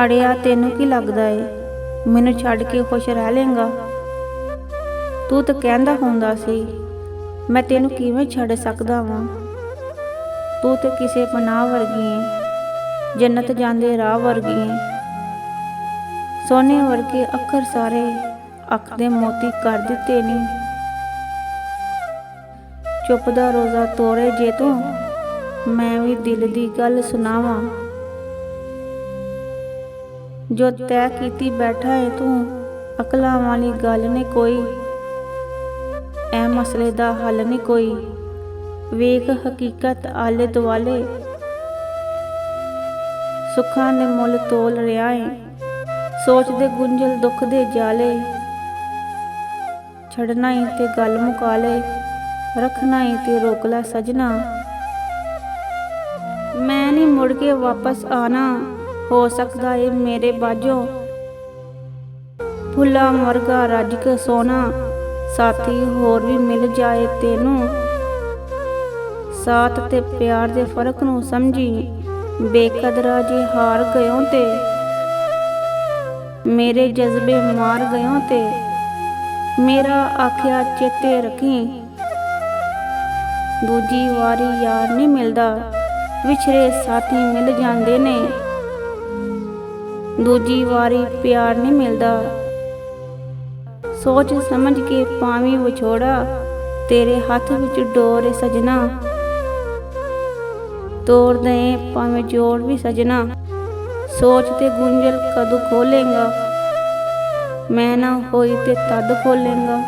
ਅੜਿਆ ਤੈਨੂੰ ਕੀ ਲੱਗਦਾ ਏ, ਮੈਨੂੰ ਛੱਡ ਕੇ ਖੁਸ਼ ਰਹਿ ਲੇਂਗਾ? ਤੂੰ ਤਾਂ ਕਹਿੰਦਾ ਹੁੰਦਾ ਸੀ ਮੈਂ ਤੈਨੂੰ ਕਿਵੇਂ ਛੱਡ ਸਕਦਾ ਵਾਂ। ਤੂੰ ਤੇ ਕਿਸੇ ਪਨਾਹ ਵਰਗੀ ਏ, ਜੰਨਤ ਜਾਂਦੇ ਰਾਹ ਵਰਗੀ ਏ। ਸੋਨੇ ਵਰਗੇ ਅੱਖਰ ਸਾਰੇ ਅੱਖ ਦੇ ਮੋਤੀ ਕਰ ਦਿੱਤੇ ਨੀ। ਚੁੱਪ ਦਾ ਰੋਜ਼ਾ ਤੋੜੇ ਜੇ ਤੂੰ, ਮੈਂ ਵੀ ਦਿਲ ਦੀ ਗੱਲ ਸੁਣਾਵਾਂ। ਜੋ ਤੈਅ ਕੀਤੀ ਬੈਠਾ ਏ ਤੂੰ, ਅਕਲਾਂ ਵਾਲੀ ਗੱਲ ਨੀ ਕੋਈ। ਐ ਮਸਲੇ ਦਾ ਹੱਲ ਨੀ ਕੋਈ, ਵੇਖ ਹਕੀਕਤ ਆਲੇ ਦੁਆਲੇ। ਸੁੱਖਾਂ ਦੇ ਮੁੱਲ ਤੋਲ ਰਿਹਾ ਏ, ਸੋਚਦੇ ਗੁੰਝਲ ਦੁੱਖ ਦੇ ਜਾਲੇ। ਛੱਡਣਾ ਈ ਤੇ ਗੱਲ ਮੁਕਾ ਲੈ, ਰੱਖਣਾ ਈ ਤੇ ਰੋਕ ਲੈ ਸਜਣਾ। ਮੈਂ ਨੀ ਮੁੜ ਕੇ ਵਾਪਸ ਆਣਾ, ਹੋ ਸਕਦਾ ਏ ਮੇਰੇ ਬਾਝੋਂ। ਫੁੱਲਾਂ ਵਰਗਾ ਰੱਜ ਕੇ ਸੋਹਣਾ ਸਾਥੀ ਹੋਰ ਵੀ ਮਿਲ ਜਾਏ ਤੈਨੂੰ। ਸਾਥ ਤੇ ਪਿਆਰ ਦੇ ਫਰਕ ਨੂੰ ਸਮਝੀ, ਬੇਕਦਰਾ ਜੇ ਹਾਰ ਗਇਓ ਤੇ ਮੇਰੇ ਜਜ਼ਬੇ ਮਾਰ ਗਇਓ ਤੇ। ਮੇਰਾ ਆਖਿਆ ਚੇਤੇ ਰੱਖੀ, ਦੂਜੀ ਵਾਰੀ ਯਾਰ ਨਹੀਂ ਮਿਲਦਾ, ਵਿਛੜੇ ਸਾਥੀ ਮਿਲ ਜਾਂਦੇ ਨੇ। ਦੂਜੀ ਵਾਰੀ ਪਿਆਰ ਨਹੀਂ ਮਿਲਦਾ, ਸੋਚ ਸਮਝ ਕੇ ਪਾਵੀਂ ਵਿਛੋੜਾ। ਤੇਰੇ ਹੱਥ ਵਿੱਚ ਡੋਰ ਏ ਸਜਣਾ, ਤੋੜ ਦਏ ਭਾਵੇਂ ਜੋੜ ਵੀ ਸਜਣਾ। ਸੋਚ ਤੇ ਗੁੰਝਲ ਕਦੋਂ ਖੋਲੇਂਗਾ, ਮੈਂ ਨਾ ਹੋਈ ਤੇ ਤਦ ਖੋਲੇਂਗਾ।